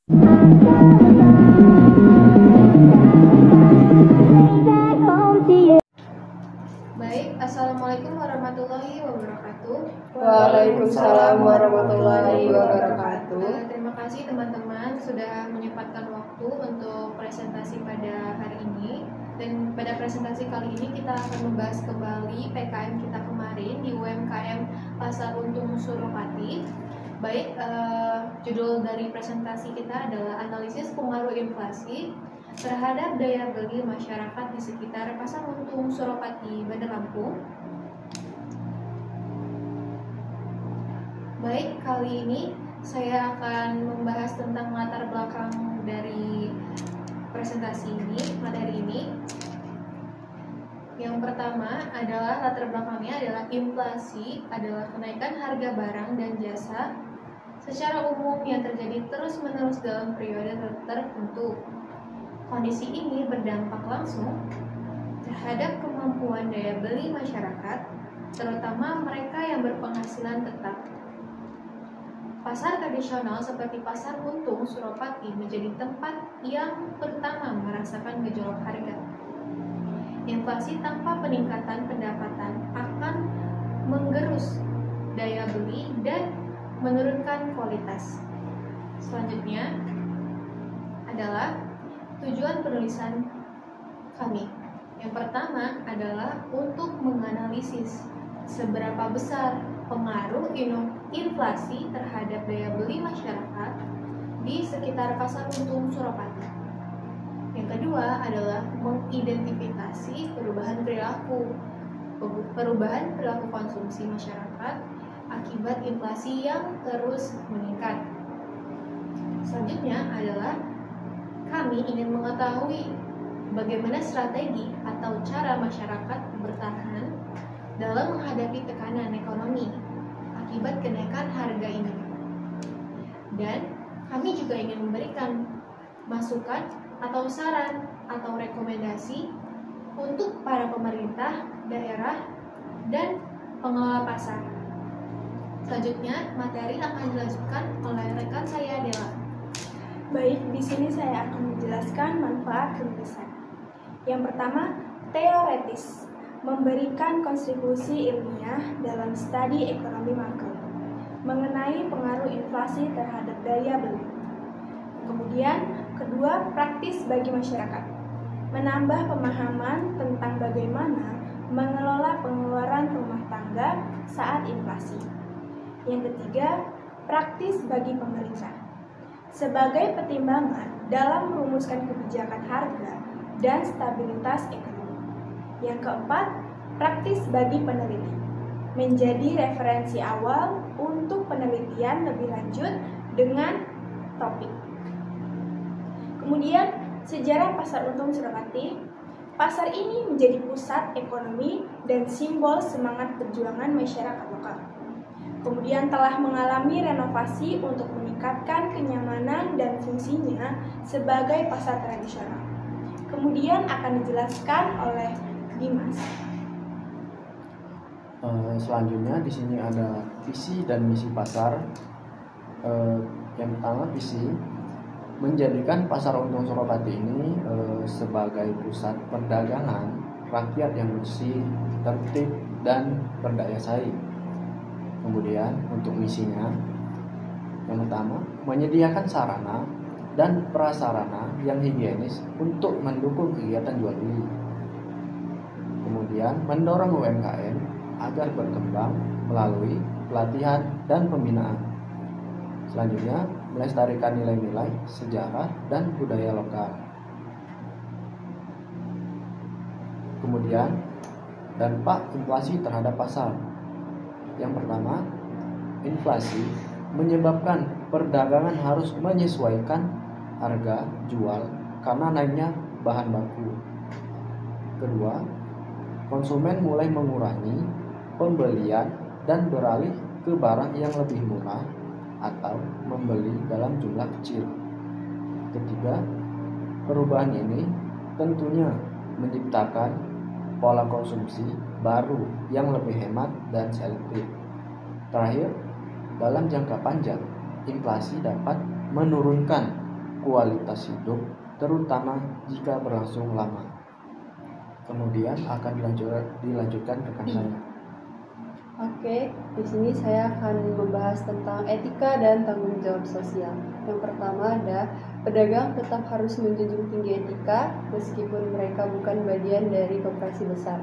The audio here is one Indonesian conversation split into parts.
Baik, Assalamualaikum warahmatullahi wabarakatuh. Waalaikumsalam warahmatullahi wabarakatuh. Terima kasih teman-teman sudah menyempatkan waktu untuk presentasi pada hari ini. Dan pada presentasi kali ini kita akan membahas kembali PKM kita kemarin di UMKM Pasar Untung Suropati. Baik, judul dari presentasi kita adalah analisis pengaruh inflasi terhadap daya beli masyarakat di sekitar Pasar Untung Suropati, Bandar Lampung. Baik, kali ini saya akan membahas tentang latar belakang dari presentasi ini, materi ini. Yang pertama adalah latar belakangnya adalah inflasi adalah kenaikan harga barang dan jasa secara umum yang terjadi terus-menerus dalam periode tertentu. Kondisi ini berdampak langsung terhadap kemampuan daya beli masyarakat, terutama mereka yang berpenghasilan tetap. Pasar tradisional seperti Pasar Untung Suropati menjadi tempat yang pertama merasakan gejolak harga. Inflasi tanpa peningkatan pendapatan akan menggerus daya beli dan menurunkan kualitas. Selanjutnya adalah tujuan penulisan kami. Yang pertama adalah untuk menganalisis seberapa besar pengaruh inflasi terhadap daya beli masyarakat di sekitar Pasar Untung Suropati. Yang kedua adalah mengidentifikasi perubahan perilaku konsumsi masyarakat akibat inflasi yang terus meningkat. Selanjutnya adalah kami ingin mengetahui bagaimana strategi atau cara masyarakat bertahan dalam menghadapi tekanan ekonomi akibat kenaikan harga ini. Dan kami juga ingin memberikan masukan atau saran atau rekomendasi untuk para pemerintah, daerah, dan pengelola pasar. Selanjutnya, materi akan dilanjutkan oleh rekan saya, Dela. Baik, di sini saya akan menjelaskan manfaat penulisan. Yang pertama, teoretis, memberikan kontribusi ilmiah dalam studi ekonomi makro mengenai pengaruh inflasi terhadap daya beli. Kemudian, kedua, praktis bagi masyarakat, menambah pemahaman tentang bagaimana mengelola pengeluaran rumah tangga saat inflasi. Yang ketiga, praktis bagi pemerintah, sebagai pertimbangan dalam merumuskan kebijakan harga dan stabilitas ekonomi. Yang keempat, praktis bagi peneliti, menjadi referensi awal untuk penelitian lebih lanjut dengan topik. Kemudian, sejarah Pasar Untung Suropati. Pasar ini menjadi pusat ekonomi dan simbol semangat perjuangan masyarakat lokal. Kemudian telah mengalami renovasi untuk meningkatkan kenyamanan dan fungsinya sebagai pasar tradisional. Kemudian akan dijelaskan oleh Dimas. Selanjutnya di sini ada visi dan misi pasar. Yang pertama, visi menjadikan Pasar Untung Suropati ini sebagai pusat perdagangan rakyat yang bersih, tertib, dan berdaya saing. Kemudian untuk misinya, yang pertama, menyediakan sarana dan prasarana yang higienis untuk mendukung kegiatan jual beli. Kemudian mendorong UMKM agar berkembang melalui pelatihan dan pembinaan. Selanjutnya, melestarikan nilai-nilai sejarah dan budaya lokal. Kemudian, dampak inflasi terhadap pasar. Yang pertama, inflasi menyebabkan perdagangan harus menyesuaikan harga jual karena naiknya bahan baku. Kedua, konsumen mulai mengurangi pembelian dan beralih ke barang yang lebih murah atau membeli dalam jumlah kecil. Ketiga, perubahan ini tentunya menciptakan pola konsumsi baru yang lebih hemat dan selektif. Terakhir, dalam jangka panjang, inflasi dapat menurunkan kualitas hidup, terutama jika berlangsung lama. Kemudian akan dilanjutkan rekan saya. Oke, di sini saya akan membahas tentang etika dan tanggung jawab sosial. Yang pertama ada pedagang tetap harus menjunjung tinggi etika meskipun mereka bukan bagian dari koperasi besar.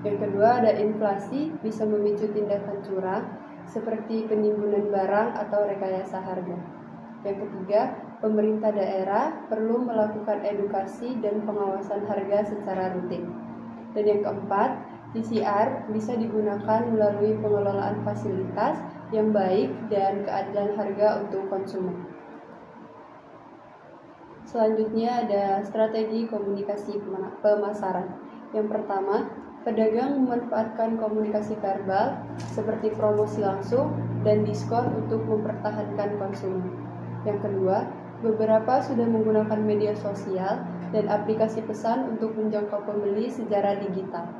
Yang kedua ada inflasi bisa memicu tindakan curang seperti penimbunan barang atau rekayasa harga. Yang ketiga, pemerintah daerah perlu melakukan edukasi dan pengawasan harga secara rutin. Dan yang keempat, TCR bisa digunakan melalui pengelolaan fasilitas yang baik dan keadilan harga untuk konsumen. Selanjutnya ada strategi komunikasi pemasaran. Yang pertama, pedagang memanfaatkan komunikasi verbal seperti promosi langsung dan diskon untuk mempertahankan konsumen. Yang kedua, beberapa sudah menggunakan media sosial dan aplikasi pesan untuk menjangkau pembeli secara digital.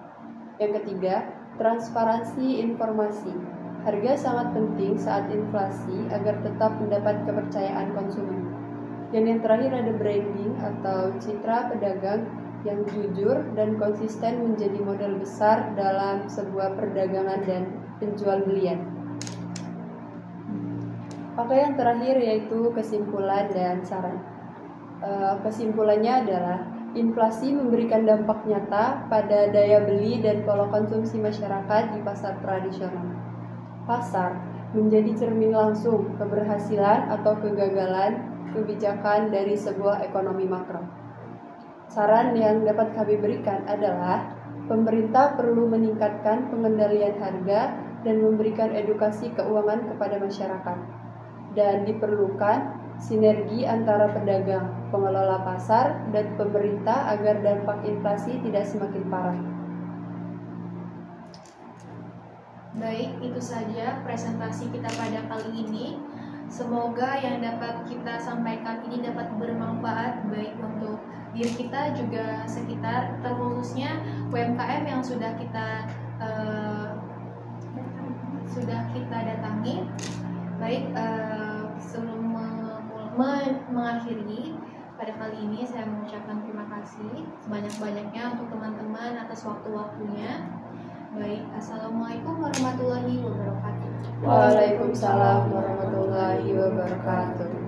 Yang ketiga, transparansi informasi. Harga sangat penting saat inflasi agar tetap mendapat kepercayaan konsumen. Dan yang terakhir ada branding atau citra pedagang yang jujur dan konsisten menjadi modal besar dalam sebuah perdagangan dan penjual belian. Oke, yang terakhir yaitu kesimpulan dan saran. Kesimpulannya adalah inflasi memberikan dampak nyata pada daya beli dan pola konsumsi masyarakat di pasar tradisional. Pasar menjadi cermin langsung keberhasilan atau kegagalan kebijakan dari sebuah ekonomi makro. Saran yang dapat kami berikan adalah pemerintah perlu meningkatkan pengendalian harga dan memberikan edukasi keuangan kepada masyarakat. Dan diperlukan sinergi antara pedagang, pengelola pasar, dan pemerintah agar dampak inflasi tidak semakin parah. Baik, itu saja presentasi kita pada kali ini. Semoga yang dapat kita sampaikan ini dapat bermanfaat baik untuk diri kita juga sekitar, terkhususnya UMKM yang sudah kita datangi. Baik, sebelum mengakhiri pada kali ini saya mengucapkan terima kasih sebanyak-banyaknya untuk teman-teman atas waktu-waktunya. Baik, assalamualaikum warahmatullahi wabarakatuh. Waalaikumsalam warahmatullahi wabarakatuh.